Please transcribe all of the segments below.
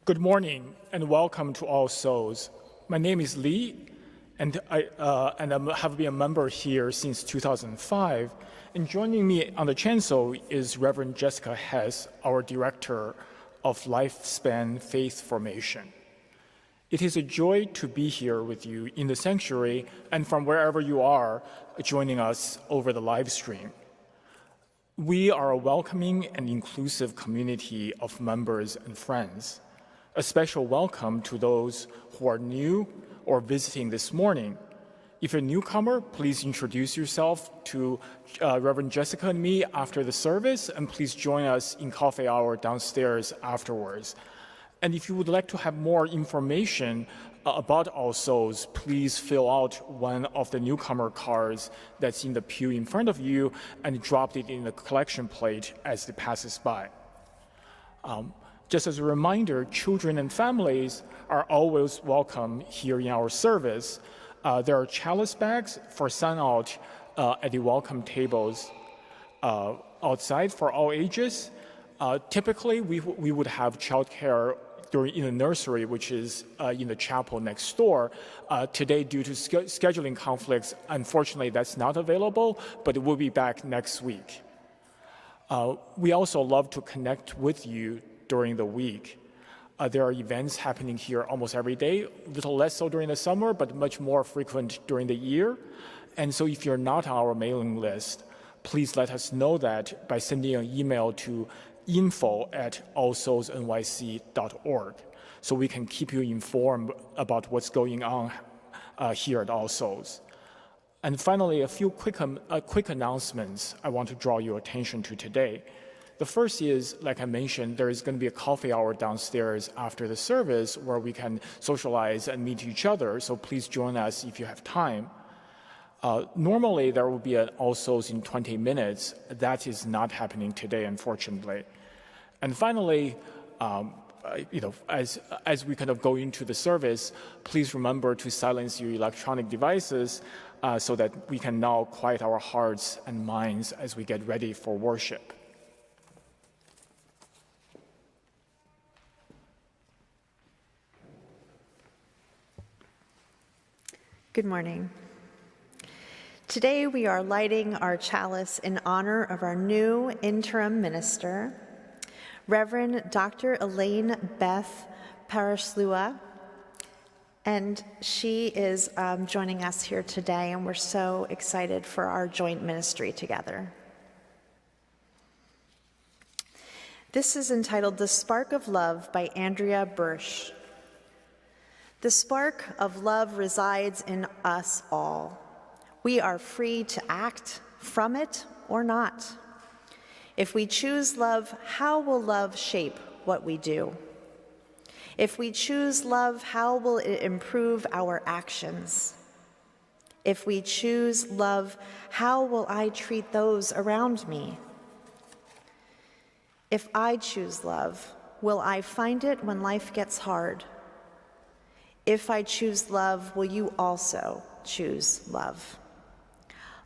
Good morning and welcome to All Souls. My name is Lee, and I have been a member here since 2005. And joining me on the chancel is Reverend Jessica Hess, our Director of Lifespan Faith Formation. It is a joy to be here with you in the sanctuary and from wherever you are joining us over the live stream. We are a welcoming and inclusive community of members and friends. A special welcome to those who are new or visiting this morning. If you're a newcomer, please introduce yourself to Reverend Jessica and me after the service, and please join us in coffee hour downstairs afterwards. And if you would like to have more information about All Souls, please fill out one of the newcomer cards that's in the pew in front of you and drop it in the collection plate as it passes by. Just as a reminder, children and families are always welcome here in our service. There are chalice bags for sign out at the welcome tables outside for all ages. Typically, we would have childcare in the nursery, which is in the chapel next door. Today, due to scheduling conflicts, unfortunately, that's not available, but it will be back next week. We also love to connect with you during the week. There are events happening here almost every day, a little less so during the summer, but much more frequent during the year. And so if you're not on our mailing list, please let us know that by sending an email to info@allsoulsnyc.org so we can keep you informed about what's going on here at All Souls. And finally, a few quick announcements I want to draw your attention to today. The first is, like I mentioned, there is going to be a coffee hour downstairs after the service where we can socialize and meet each other, so please join us if you have time. Normally, there will be an All Souls in 20 minutes. That is not happening today, unfortunately. And finally, as we kind of go into the service, please remember to silence your electronic devices so that we can now quiet our hearts and minds as we get ready for worship. Good morning. Today we are lighting our chalice in honor of our new interim minister, Reverend Dr. Elaine Beth Parashlua, and she is joining us here today, and we're so excited for our joint ministry together. This is entitled The Spark of Love by Andrea Bursch. The spark of love resides in us all. We are free to act from it or not. If we choose love, how will love shape what we do? If we choose love, how will it improve our actions? If we choose love, how will I treat those around me? If I choose love, will I find it when life gets hard? If I choose love, will you also choose love?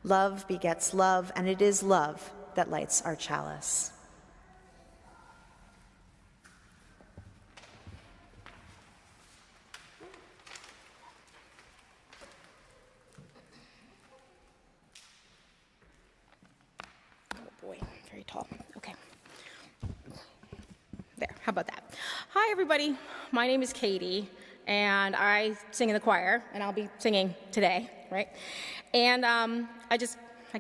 Love begets love, and it is love that lights our chalice. Oh boy, very tall. Okay. There, how about that? Hi, everybody. My name is Katie, and I sing in the choir, and I'll be singing today, right? And I guess I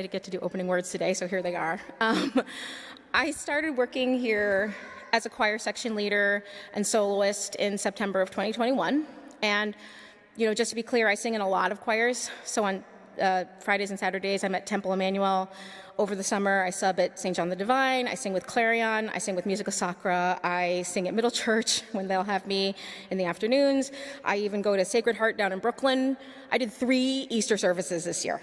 get to do opening words today, so here they are. I started working here as a choir section leader and soloist in September of 2021. And, just to be clear, I sing in a lot of choirs. So on Fridays and Saturdays, I'm at Temple Emmanuel. Over the summer, I sub at St. John the Divine. I sing with Clarion. I sing with Musica Sacra. I sing at Middle Church when they'll have me in the afternoons. I even go to Sacred Heart down in Brooklyn. I did 3 Easter services this year.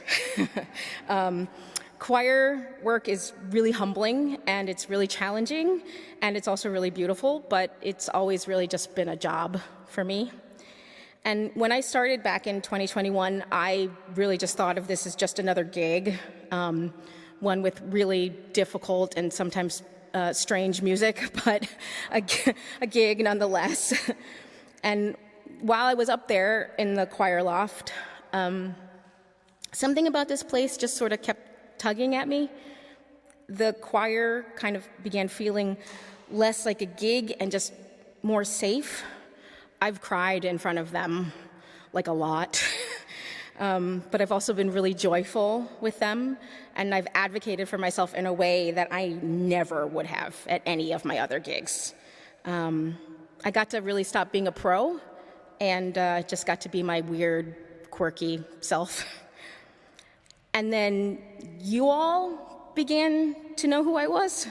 Choir work is really humbling, and it's really challenging, and it's also really beautiful, but it's always really just been a job for me. And when I started back in 2021, I really just thought of this as just another gig, one with really difficult and sometimes strange music, but a gig nonetheless. And while I was up there in the choir loft, something about this place just sort of kept tugging at me. The choir kind of began feeling less like a gig and just more safe. I've cried in front of them, like a lot. But I've also been really joyful with them, and I've advocated for myself in a way that I never would have at any of my other gigs. I got to really stop being a pro and just got to be my weird, quirky self. And then you all began to know who I was.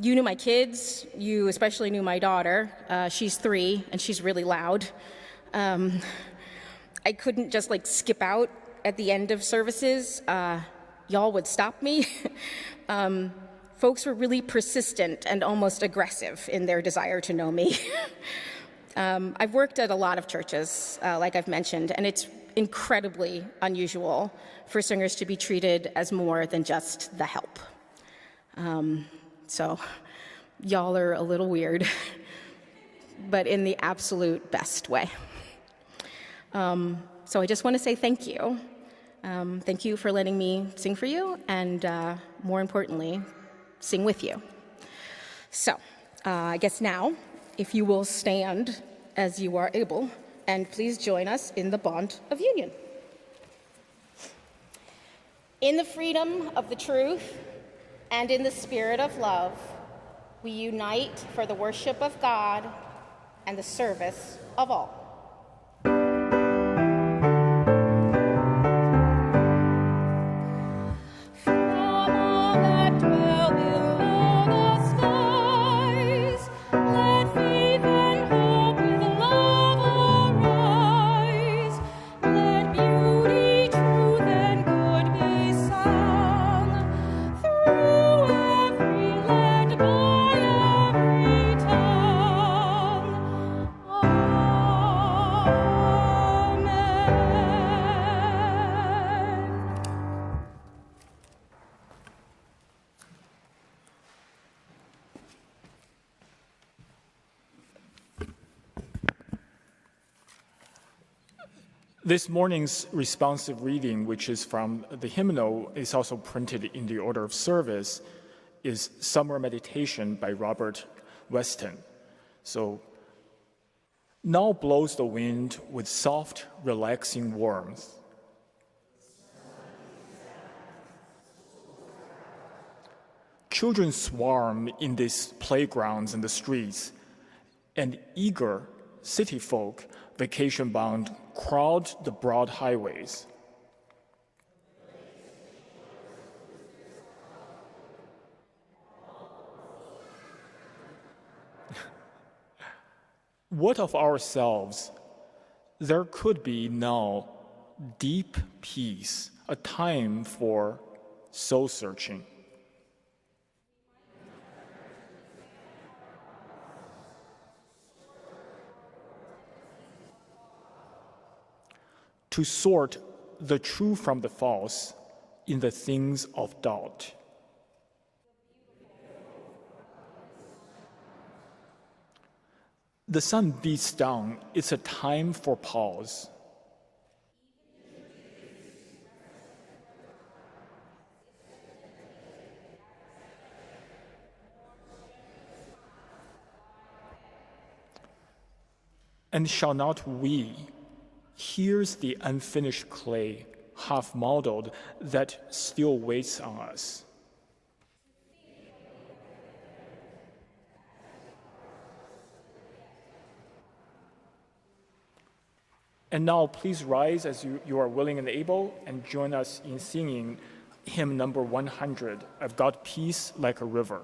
You knew my kids. You especially knew my daughter. She's 3, and she's really loud. I couldn't just skip out at the end of services. Y'all would stop me. Folks were really persistent and almost aggressive in their desire to know me. I've worked at a lot of churches, like I've mentioned, and it's incredibly unusual for singers to be treated as more than just the help. So y'all are a little weird, but in the absolute best way. So I just want to say thank you. Thank you for letting me sing for you, and more importantly, sing with you. So I guess now, if you will stand as you are able, and please join us in the bond of union. In the freedom of the truth and in the spirit of love, we unite for the worship of God and the service of all. This morning's responsive reading, which is from the hymnal, is also printed in the order of service, is Summer Meditation by Robert Weston. So, now blows the wind with soft, relaxing warmth. Children swarm in these playgrounds and the streets, and eager city folk, vacation-bound, crowd the broad highways. What of ourselves? There could be now deep peace, a time for soul searching. To sort the true from the false in the things of doubt. The sun beats down, it's a time for pause. And shall not we? Here's the unfinished clay, half modeled, that still waits on us. And now please rise as you are willing and able, and join us in singing hymn number 100, I've Got Peace Like a River.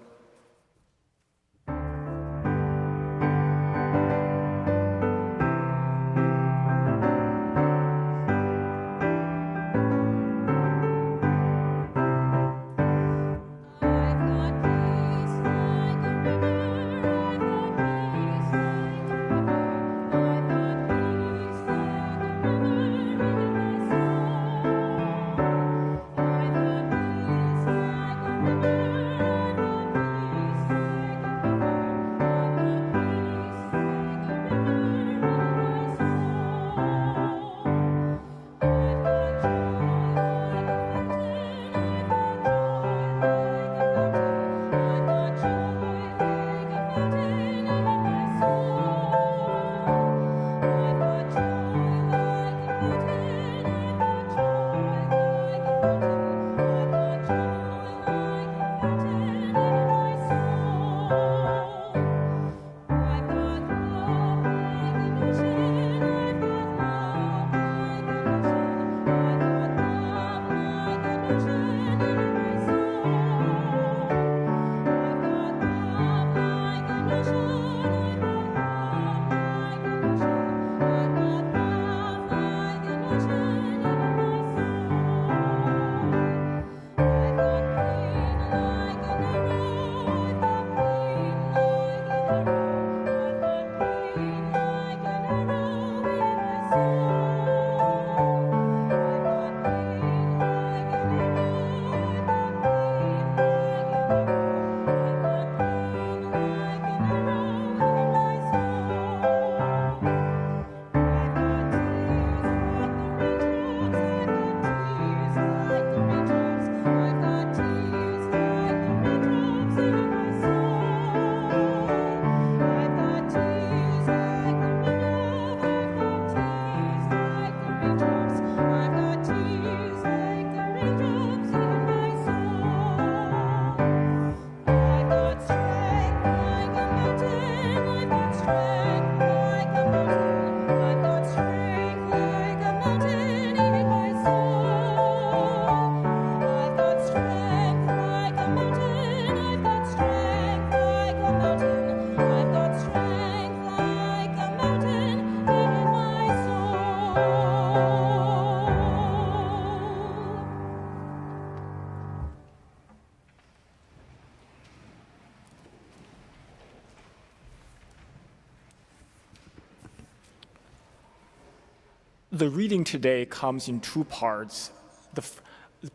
The reading today comes in two parts.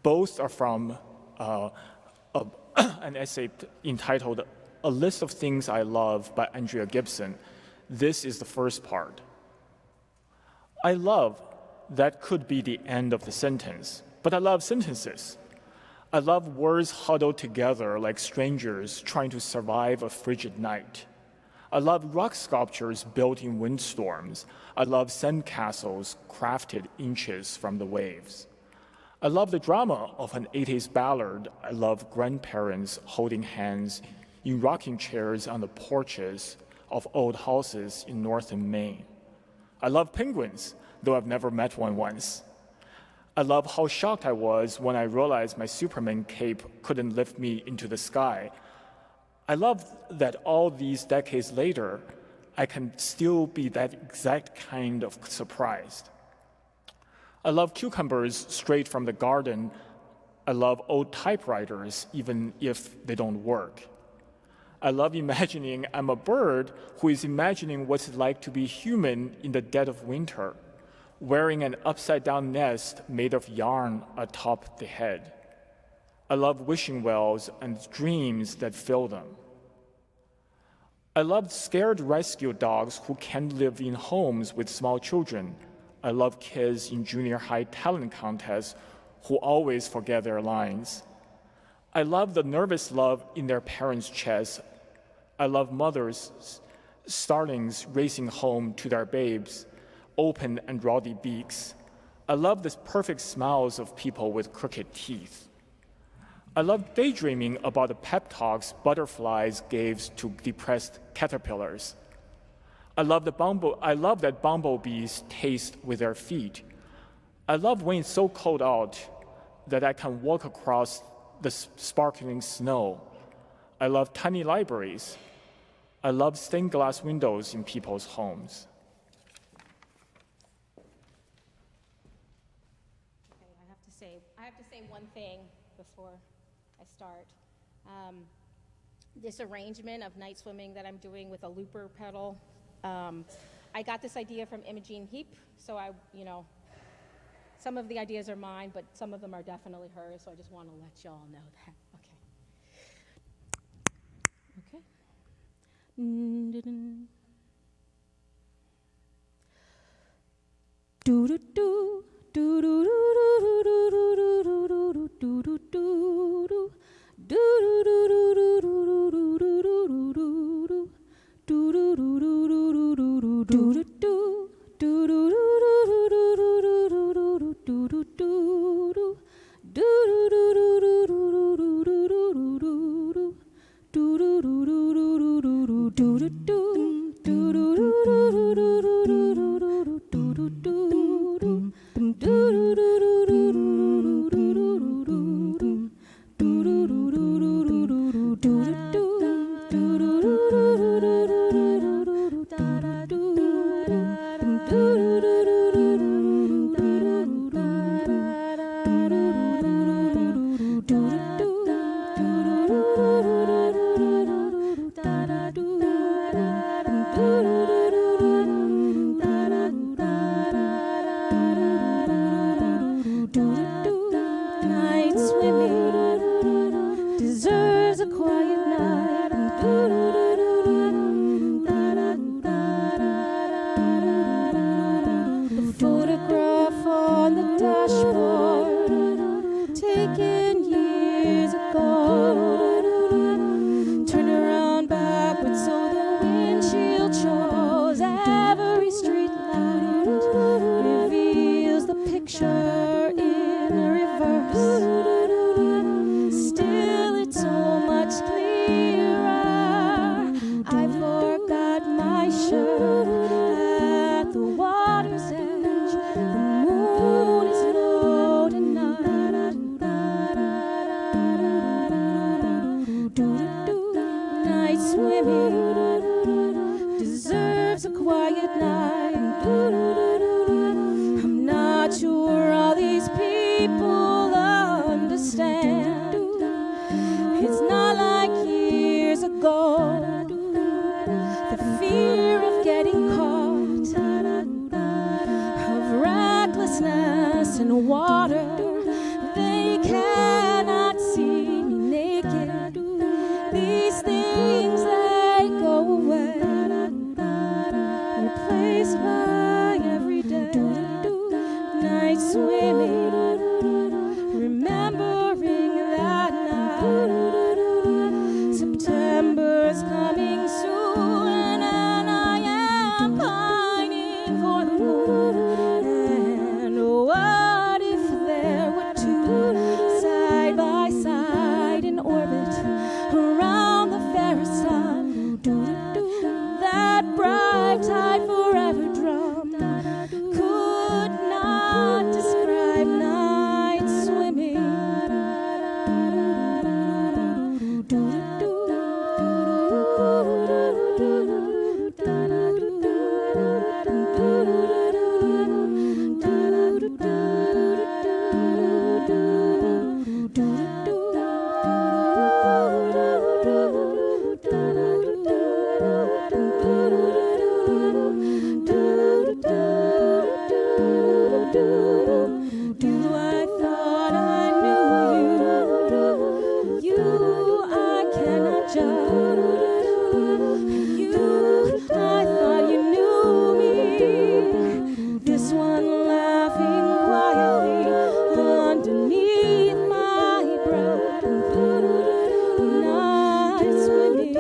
Both are from an essay entitled A List of Things I Love by Andrea Gibson. This is the first part. I love, that could be the end of the sentence, but I love sentences. I love words huddled together like strangers trying to survive a frigid night. I love rock sculptures built in windstorms. I love sandcastles crafted inches from the waves. I love the drama of an 80s ballad. I love grandparents holding hands in rocking chairs on the porches of old houses in northern Maine. I love penguins, though I've never met one once. I love how shocked I was when I realized my Superman cape couldn't lift me into the sky. I love that all these decades later, I can still be that exact kind of surprised. I love cucumbers straight from the garden. I love old typewriters, even if they don't work. I love imagining I'm a bird who is imagining what's it like to be human in the dead of winter, wearing an upside-down nest made of yarn atop the head. I love wishing wells and dreams that fill them. I love scared rescue dogs who can't live in homes with small children. I love kids in junior high talent contests who always forget their lines. I love the nervous love in their parents' chests. I love mothers, starlings racing home to their babes, open and rowdy beaks. I love the perfect smiles of people with crooked teeth. I love daydreaming about the pep talks butterflies gave to depressed caterpillars. I love that bumblebees taste with their feet. I love when it's so cold out that I can walk across the sparkling snow. I love tiny libraries. I love stained glass windows in people's homes. Okay, I have to say one thing before I start. This arrangement of night swimming that I'm doing with a looper pedal, I got this idea from Imogene Heap, so some of the ideas are mine, but some of them are definitely hers, so I just want to let y'all know that. Okay. Do-do-do, do-do-do-do-do-do-do-do-do-do-do. Night swimming deserves a quiet night. The photograph on the dashboard, taken years ago. Turn around backwards so the windshield shows every street light reveals the picture in reverse. Still, it's so much clearer. I forgot my shirt at the water's edge. The moon is low tonight. Night swimming deserves a quiet night. I'm not sure all these people understand. It's not like years ago. The fear of getting caught, of orbit around the fairest sun. That bright tide forever drum could not describe night swimming. I thought I knew you. You I cannot judge. You, I thought you knew me. This one laughing quietly underneath my breath. Night swimming.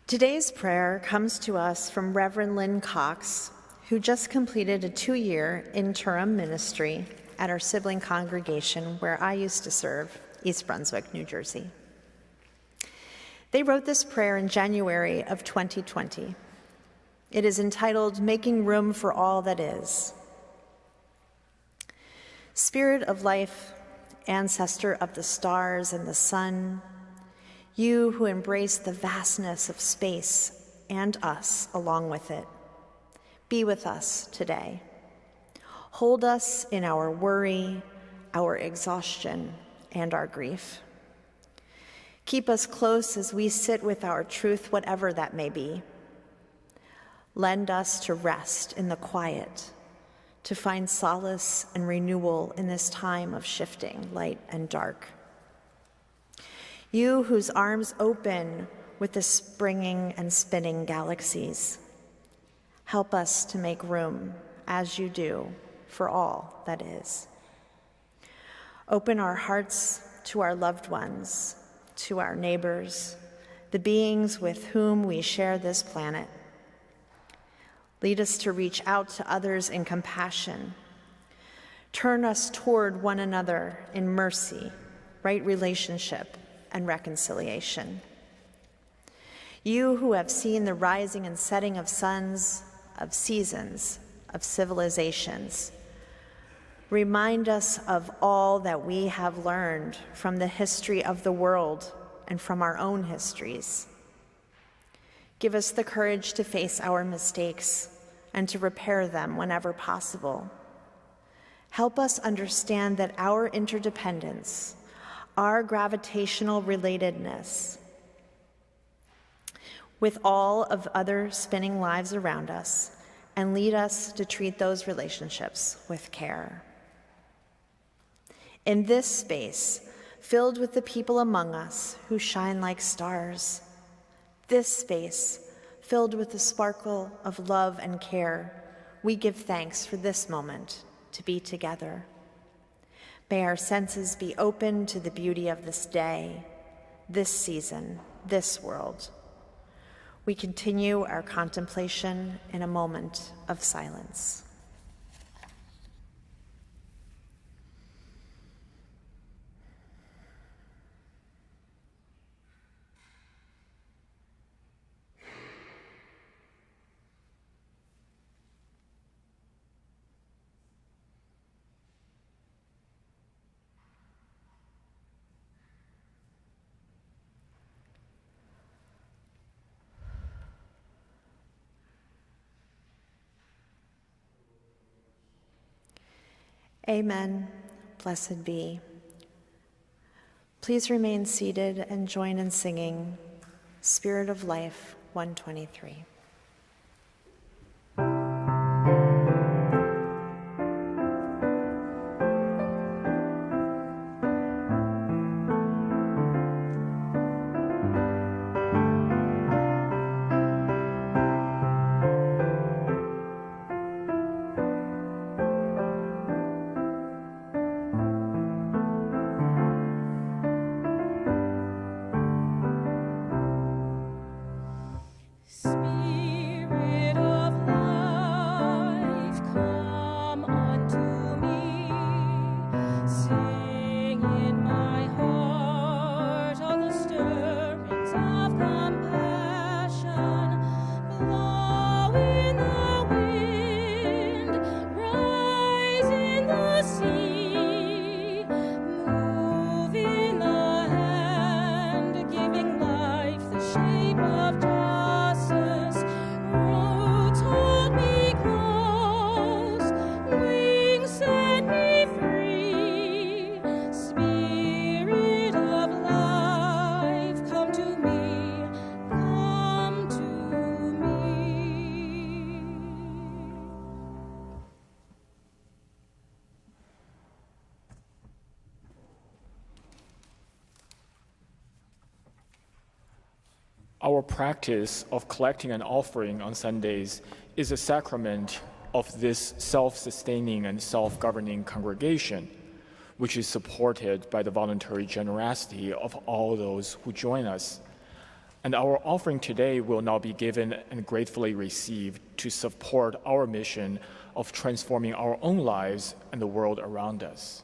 Today's prayer comes to us from Reverend Lynn Cox, who just completed a 2-year interim ministry at our sibling congregation where I used to serve, East Brunswick, New Jersey. They wrote this prayer in January of 2020. It is entitled, Making Room for All That Is. Spirit of life, ancestor of the stars and the sun, you who embrace the vastness of space and us along with it, be with us today. Hold us in our worry, our exhaustion, and our grief. Keep us close as we sit with our truth, whatever that may be. Lend us to rest in the quiet, to find solace and renewal in this time of shifting light and dark. You whose arms open with the springing and spinning galaxies, help us to make room, as you do, for all that is. Open our hearts to our loved ones, to our neighbors, the beings with whom we share this planet. Lead us to reach out to others in compassion. Turn us toward one another in mercy, right relationship, and reconciliation. You who have seen the rising and setting of suns, of seasons, of civilizations, remind us of all that we have learned from the history of the world and from our own histories. Give us the courage to face our mistakes and to repair them whenever possible. Help us understand that our interdependence, our gravitational relatedness with all of other spinning lives around us, and lead us to treat those relationships with care. In this space, filled with the people among us who shine like stars. This space, filled with the sparkle of love and care, we give thanks for this moment to be together. May our senses be open to the beauty of this day, this season, this world. We continue our contemplation in a moment of silence. Amen. Blessed be. Please remain seated and join in singing Spirit of Life 123. Our practice of collecting an offering on Sundays is a sacrament of this self-sustaining and self-governing congregation, which is supported by the voluntary generosity of all those who join us. And our offering today will now be given and gratefully received to support our mission of transforming our own lives and the world around us.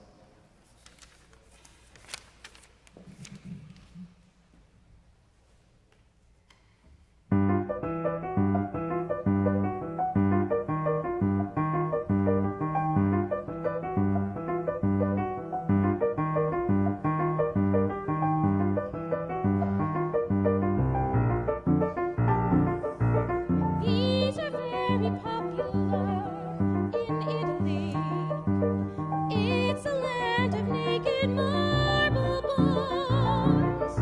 These are very popular in Italy. It's a land of naked marble boys.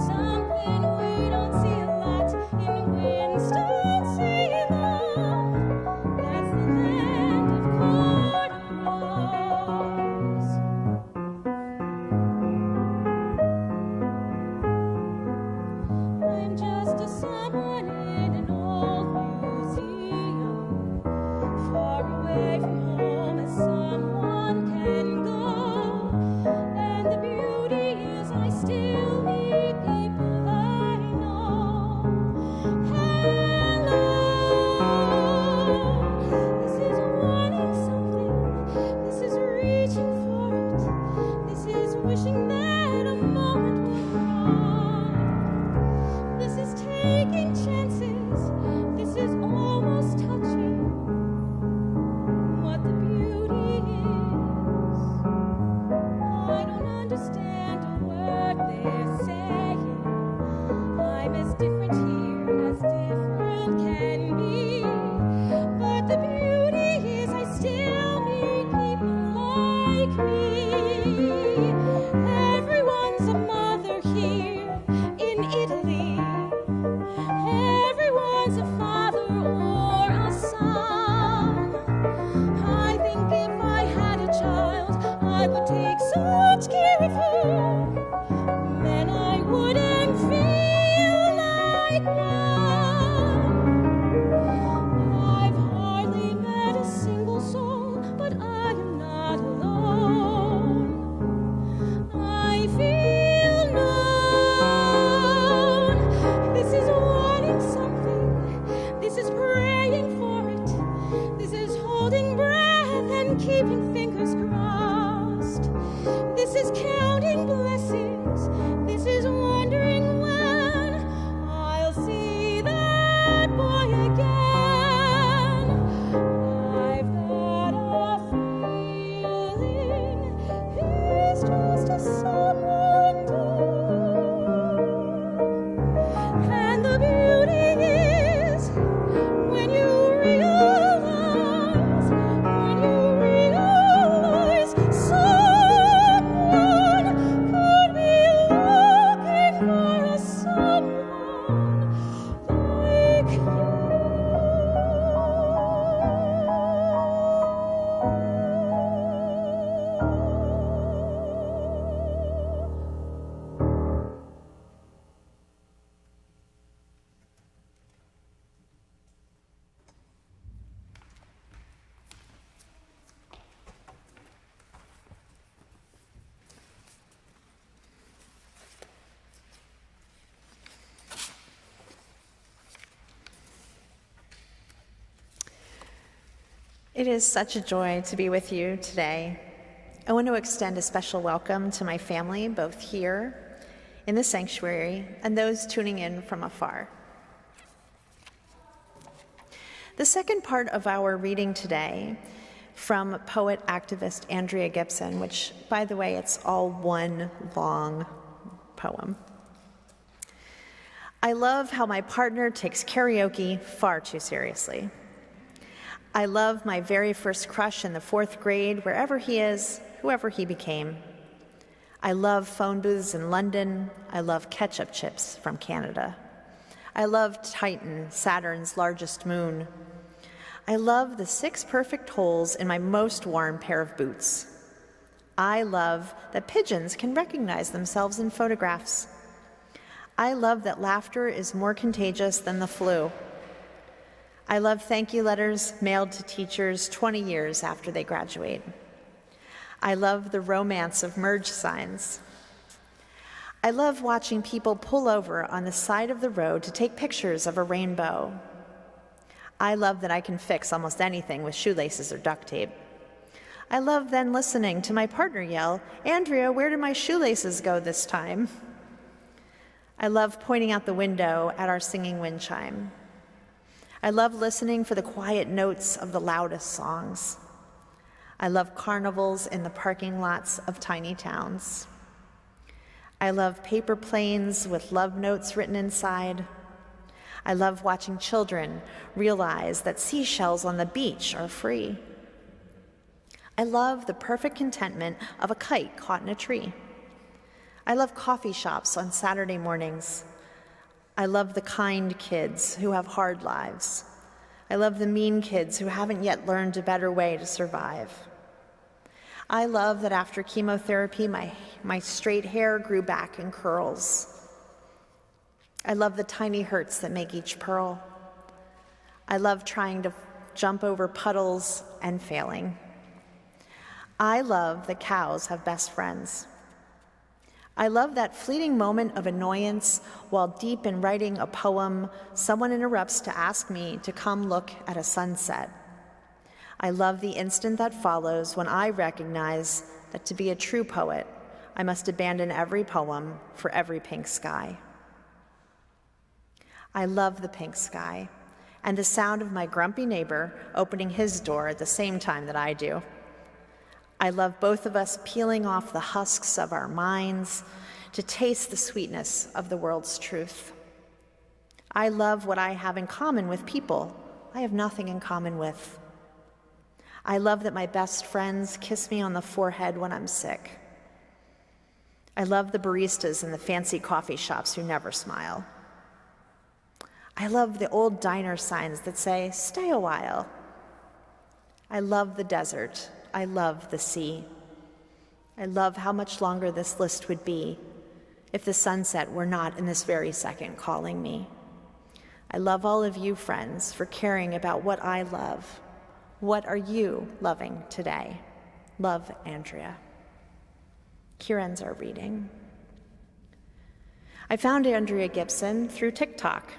Something we don't see a lot in Winston-Salem. That's the land of corduroys. I'm just a someone in an old museum, far away from home as someone can go. And the beauty is I still meet people I know. Hello, this is wanting something, this is reaching for it, this is wishing that a moment would come. This is taking chances, this is almost touching what the beauty is. I don't understand a word they're saying. I'm as different here as different can be. But the beauty is I still meet people like me. Everyone's a mother here in Italy. Everyone's a father or a son. I think if I had a child, I would take such care of her. And the beauty is when you realize someone could be looking for a someone like you. It is such a joy to be with you today. I want to extend a special welcome to my family, both here in the sanctuary and those tuning in from afar. The second part of our reading today from poet-activist Andrea Gibson, which, by the way, it's all one long poem. I love how my partner takes karaoke far too seriously. I love my very first crush in the 4th grade, wherever he is, whoever he became. I love phone booths in London. I love ketchup chips from Canada. I love Titan, Saturn's largest moon. I love the 6 perfect holes in my most worn pair of boots. I love that pigeons can recognize themselves in photographs. I love that laughter is more contagious than the flu. I love thank you letters mailed to teachers 20 years after they graduate. I love the romance of merge signs. I love watching people pull over on the side of the road to take pictures of a rainbow. I love that I can fix almost anything with shoelaces or duct tape. I love then listening to my partner yell, "Andrea, where did my shoelaces go this time?" I love pointing out the window at our singing wind chime. I love listening for the quiet notes of the loudest songs. I love carnivals in the parking lots of tiny towns. I love paper planes with love notes written inside. I love watching children realize that seashells on the beach are free. I love the perfect contentment of a kite caught in a tree. I love coffee shops on Saturday mornings. I love the kind kids who have hard lives. I love the mean kids who haven't yet learned a better way to survive. I love that after chemotherapy, my straight hair grew back in curls. I love the tiny hurts that make each pearl. I love trying to jump over puddles and failing. I love that cows have best friends. I love that fleeting moment of annoyance while deep in writing a poem, someone interrupts to ask me to come look at a sunset. I love the instant that follows when I recognize that to be a true poet, I must abandon every poem for every pink sky. I love the pink sky and the sound of my grumpy neighbor opening his door at the same time that I do. I love both of us peeling off the husks of our minds to taste the sweetness of the world's truth. I love what I have in common with people I have nothing in common with. I love that my best friends kiss me on the forehead when I'm sick. I love the baristas in the fancy coffee shops who never smile. I love the old diner signs that say, "Stay a while." I love the desert. I love the sea. I love how much longer this list would be if the sunset were not in this very second calling me. I love all of you, friends, for caring about what I love. What are you loving today? Love, Andrea. Here ends our reading. I found Andrea Gibson through TikTok.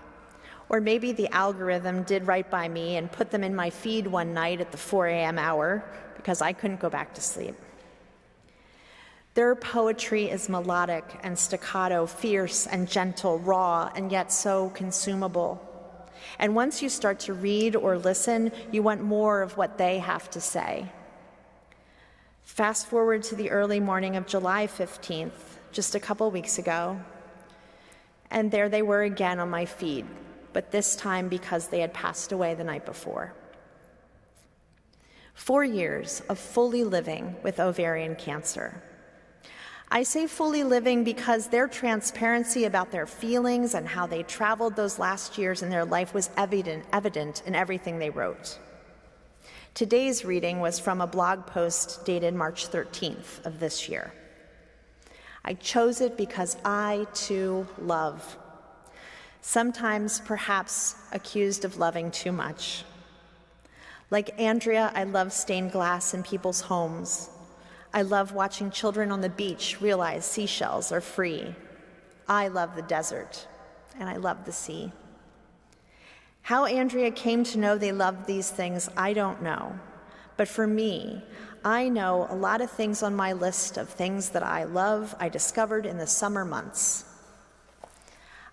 Or maybe the algorithm did right by me and put them in my feed one night at the 4 a.m. hour because I couldn't go back to sleep. Their poetry is melodic and staccato, fierce and gentle, raw, and yet so consumable. And once you start to read or listen, you want more of what they have to say. Fast forward to the early morning of July 15th, just a couple weeks ago, And there they were again on my feed, but this time because they had passed away the night before. 4 years of fully living with ovarian cancer. I say fully living because their transparency about their feelings and how they traveled those last years in their life was evident in everything they wrote. Today's reading was from a blog post dated March 13th of this year. I chose it because I, too, love. Sometimes perhaps accused of loving too much. Like Andrea, I love stained glass in people's homes. I love watching children on the beach realize seashells are free. I love the desert, and I love the sea. How Andrea came to know they loved these things, I don't know. But for me, I know a lot of things on my list of things that I love I discovered in the summer months.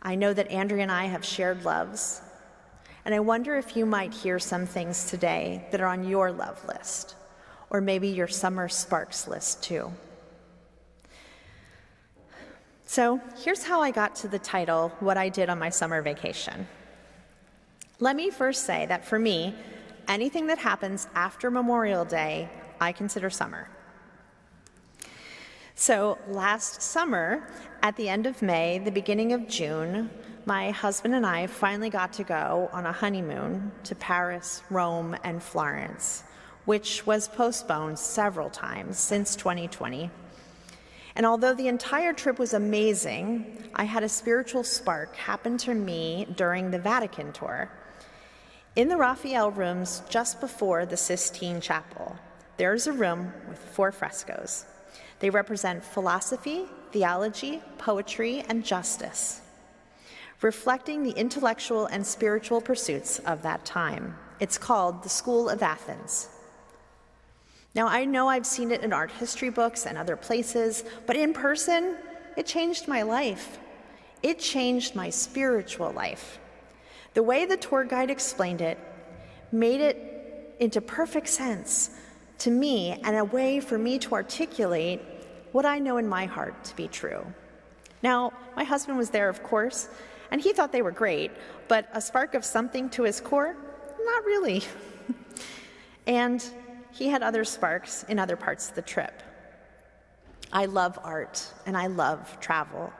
I know that Andrea and I have shared loves, and I wonder if you might hear some things today that are on your love list, or maybe your summer sparks list too. So here's how I got to the title, What I Did on My Summer Vacation. Let me first say that for me, anything that happens after Memorial Day, I consider summer. So last summer, at the end of May, the beginning of June, my husband and I finally got to go on a honeymoon to Paris, Rome, and Florence, which was postponed several times since 2020. And although the entire trip was amazing, I had a spiritual spark happen to me during the Vatican tour. In the Raphael rooms just before the Sistine Chapel, there's a room with 4 frescoes. They represent philosophy, theology, poetry, and justice, reflecting the intellectual and spiritual pursuits of that time. It's called the School of Athens. Now, I know I've seen it in art history books and other places, but in person, it changed my life. It changed my spiritual life. The way the tour guide explained it made it into perfect sense to me and a way for me to articulate what I know in my heart to be true. Now, my husband was there, of course, and he thought they were great, but a spark of something to his core? Not really. And he had other sparks in other parts of the trip. I love art, and I love travel.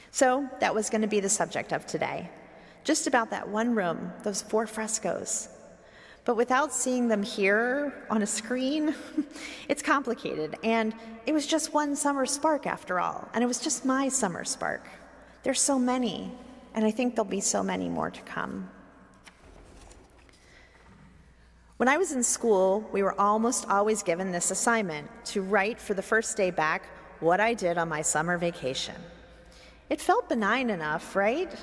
So that was going to be the subject of today. Just about that one room, those 4 frescoes. But without seeing them here on a screen, it's complicated. And it was just one summer spark after all. And it was just my summer spark. There's so many, and I think there'll be so many more to come. When I was in school, we were almost always given this assignment to write for the first day back what I did on my summer vacation. It felt benign enough, right?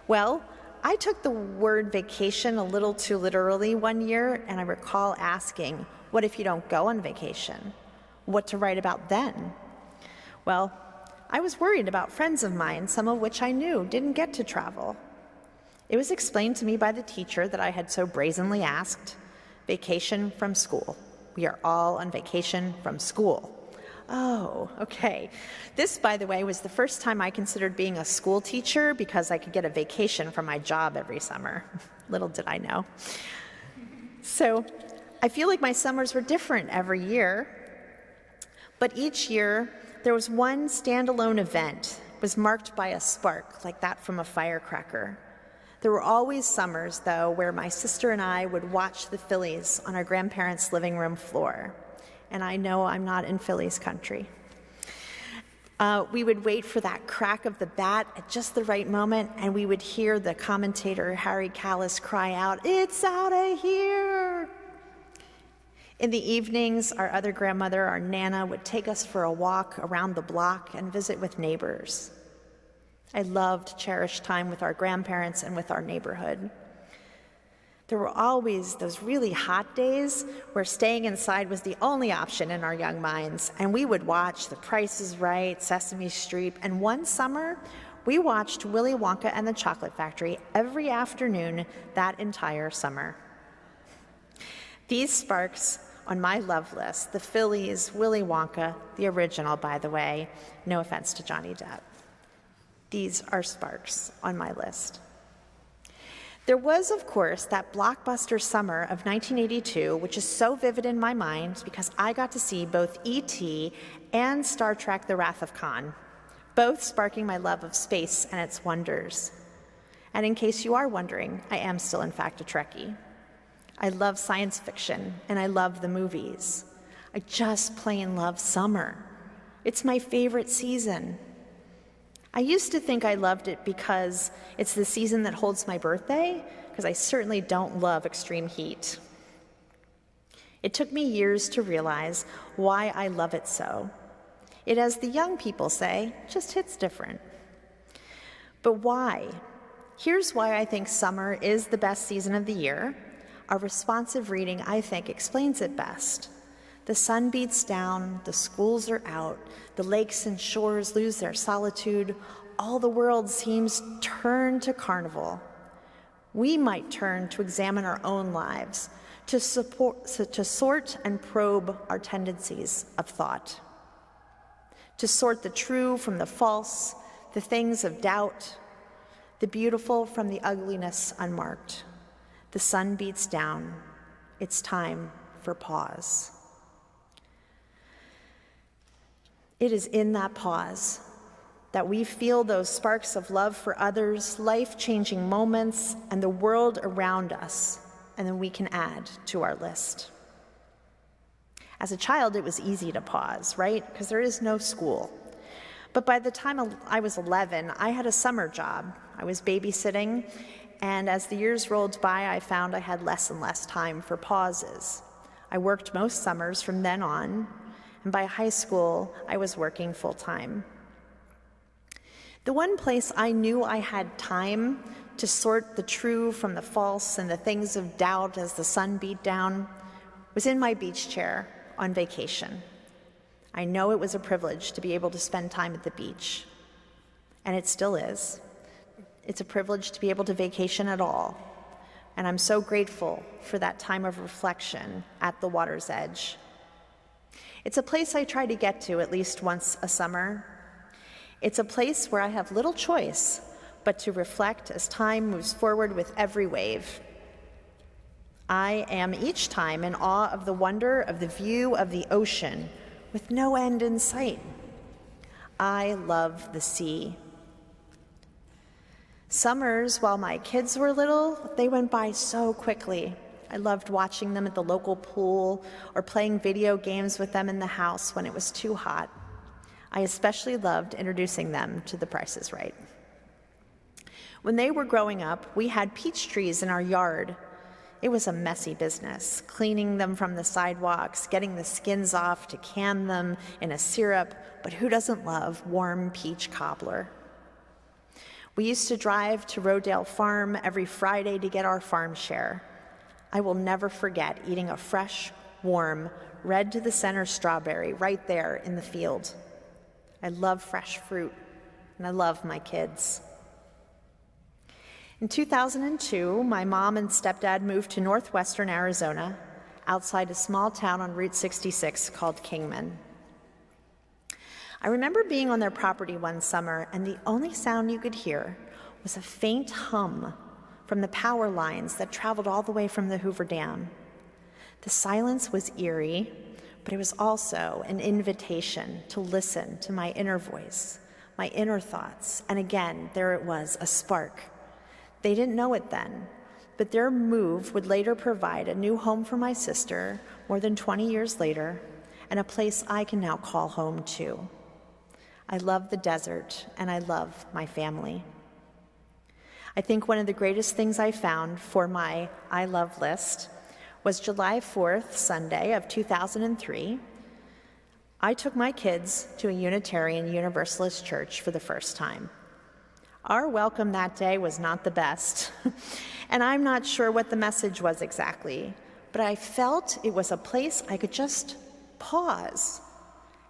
Well, I took the word vacation a little too literally one year, and I recall asking, what if you don't go on vacation? What to write about then? Well, I was worried about friends of mine, some of which I knew didn't get to travel. It was explained to me by the teacher that I had so brazenly asked, vacation from school. We are all on vacation from school. Oh, okay. This, by the way, was the first time I considered being a school teacher because I could get a vacation from my job every summer. Little did I know. So I feel like my summers were different every year, but each year there was one standalone event was marked by a spark like that from a firecracker. There were always summers, though, where my sister and I would watch the Phillies on our grandparents' living room floor. And I know I'm not in Phillies country. We would wait for that crack of the bat at just the right moment, and we would hear the commentator, Harry Callis, cry out, "It's out of here!" In the evenings, our other grandmother, our Nana, would take us for a walk around the block and visit with neighbors. I loved cherished time with our grandparents and with our neighborhood. There were always those really hot days where staying inside was the only option in our young minds, and we would watch The Price is Right, Sesame Street, and one summer, we watched Willy Wonka and the Chocolate Factory every afternoon that entire summer. These sparks on my love list, the Phillies, Willy Wonka, the original, by the way, no offense to Johnny Depp. These are sparks on my list. There was, of course, that blockbuster summer of 1982, which is so vivid in my mind because I got to see both E.T. and Star Trek: The Wrath of Khan, both sparking my love of space and its wonders. And in case you are wondering, I am still, in fact, a Trekkie. I love science fiction, and I love the movies. I just plain love summer. It's my favorite season. I used to think I loved it because it's the season that holds my birthday, because I certainly don't love extreme heat. It took me years to realize why I love it so. It, as the young people say, just hits different. But why? Here's why I think summer is the best season of the year. Our responsive reading, I think, explains it best. The sun beats down, the schools are out, the lakes and shores lose their solitude, all the world seems turned to carnival. We might turn to examine our own lives, to sort and probe our tendencies of thought, to sort the true from the false, the things of doubt, the beautiful from the ugliness unmarked. The sun beats down. It's time for pause. It is in that pause that we feel those sparks of love for others, life-changing moments, and the world around us, and then we can add to our list. As a child, it was easy to pause, right? Because there is no school. But by the time I was 11, I had a summer job. I was babysitting, and as the years rolled by, I found I had less and less time for pauses. I worked most summers from then on, and by high school, I was working full-time. The one place I knew I had time to sort the true from the false and the things of doubt as the sun beat down was in my beach chair on vacation. I know it was a privilege to be able to spend time at the beach, and it still is. It's a privilege to be able to vacation at all, and I'm so grateful for that time of reflection at the water's edge. It's a place I try to get to at least once a summer. It's a place where I have little choice but to reflect as time moves forward with every wave. I am each time in awe of the wonder of the view of the ocean with no end in sight. I love the sea. Summers, while my kids were little, they went by so quickly. I loved watching them at the local pool or playing video games with them in the house when it was too hot. I especially loved introducing them to The Price is Right. When they were growing up, we had peach trees in our yard. It was a messy business, cleaning them from the sidewalks, getting the skins off to can them in a syrup, but who doesn't love warm peach cobbler? We used to drive to Rodale Farm every Friday to get our farm share. I will never forget eating a fresh, warm, red to the center strawberry right there in the field. I love fresh fruit, and I love my kids. In 2002, my mom and stepdad moved to northwestern Arizona, outside a small town on Route 66 called Kingman. I remember being on their property one summer, and the only sound you could hear was a faint hum from the power lines that traveled all the way from the Hoover Dam. The silence was eerie, but it was also an invitation to listen to my inner voice, my inner thoughts, and again, there it was, a spark. They didn't know it then, but their move would later provide a new home for my sister more than 20 years later, and a place I can now call home too. I love the desert, and I love my family. I think one of the greatest things I found for my I love list was July 4th, Sunday of 2003. I took my kids to a Unitarian Universalist church for the first time. Our welcome that day was not the best, and I'm not sure what the message was exactly, but I felt it was a place I could just pause,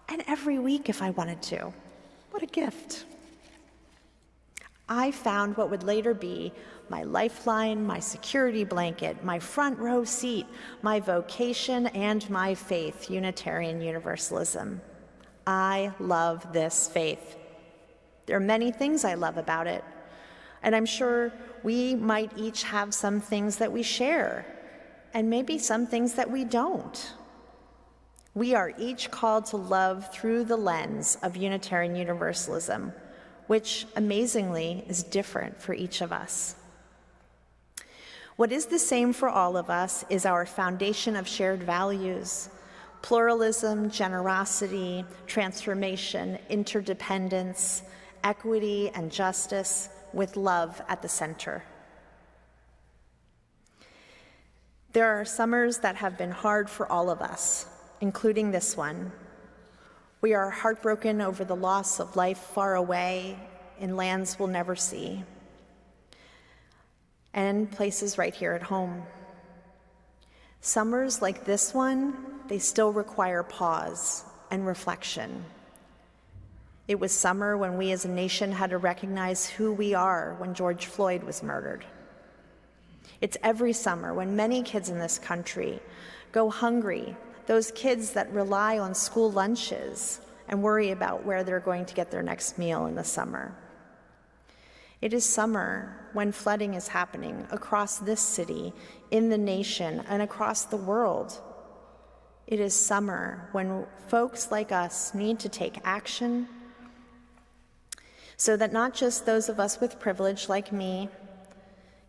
and every week if I wanted to. What a gift. I found what would later be my lifeline, my security blanket, my front row seat, my vocation, and my faith, Unitarian Universalism. I love this faith. There are many things I love about it, and I'm sure we might each have some things that we share, and maybe some things that we don't. We are each called to love through the lens of Unitarian Universalism, which amazingly is different for each of us. What is the same for all of us is our foundation of shared values: pluralism, generosity, transformation, interdependence, equity, and justice, with love at the center. There are summers that have been hard for all of us, including this one. We are heartbroken over the loss of life far away in lands we'll never see, and places right here at home. Summers like this one, they still require pause and reflection. It was summer when we as a nation had to recognize who we are when George Floyd was murdered. It's every summer when many kids in this country go hungry, those kids that rely on school lunches and worry about where they're going to get their next meal in the summer. It is summer when flooding is happening across this city, in the nation, and across the world. It is summer when folks like us need to take action so that not just those of us with privilege like me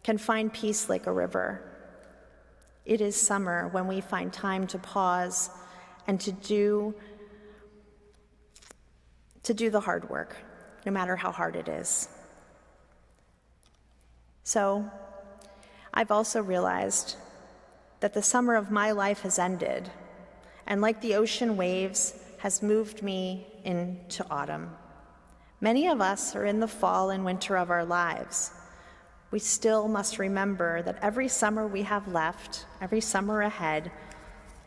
can find peace like a river. It is summer when we find time to pause and to do the hard work, no matter how hard it is. So, I've also realized that the summer of my life has ended, and like the ocean waves, has moved me into autumn. Many of us are in the fall and winter of our lives. We still must remember that every summer we have left, every summer ahead,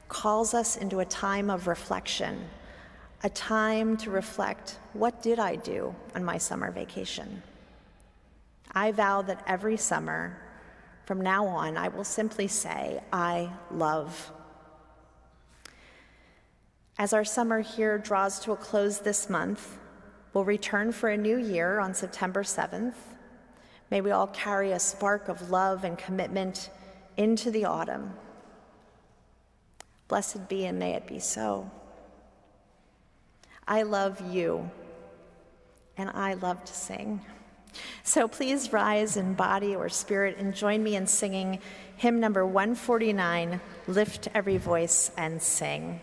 calls us into a time of reflection, a time to reflect, what did I do on my summer vacation? I vow that every summer, from now on, I will simply say, I love. As our summer here draws to a close this month, we'll return for a new year on September 7th. May we all carry a spark of love and commitment into the autumn. Blessed be, and may it be so. I love you, and I love to sing. So please rise in body or spirit and join me in singing hymn number 149, Lift Every Voice and Sing.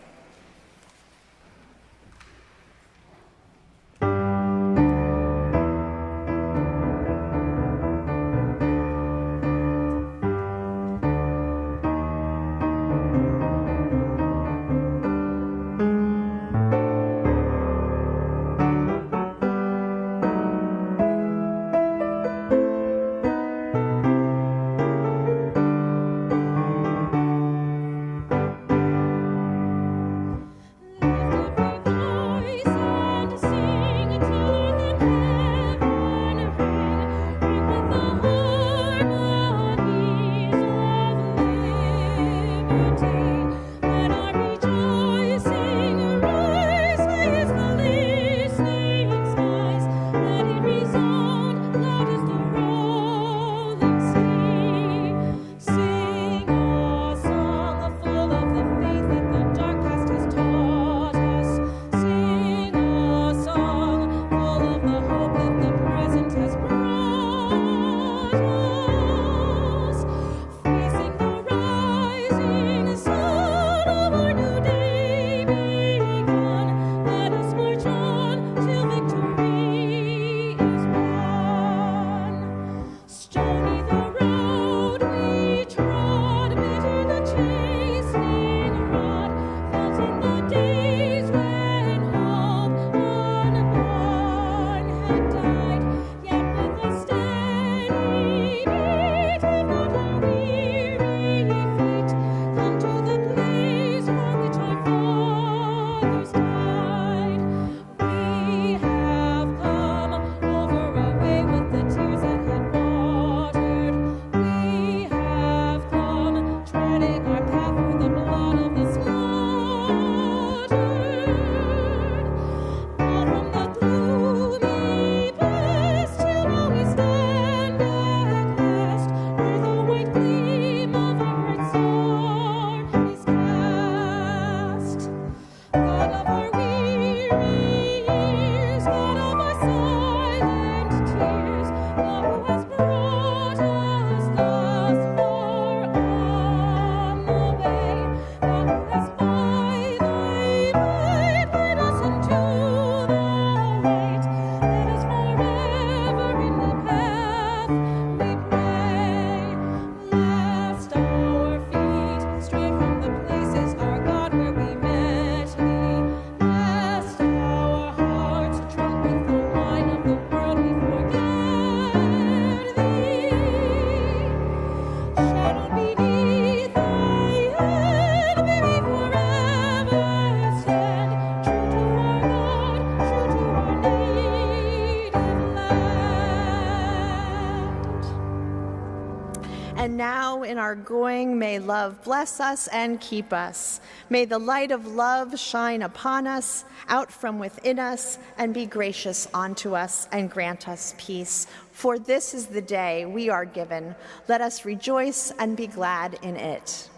and now in our going. May love bless us and keep us. May the light of love shine upon us, out from within us, and be gracious unto us and grant us peace. For this is the day we are given. Let us rejoice and be glad in it.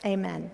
Amen.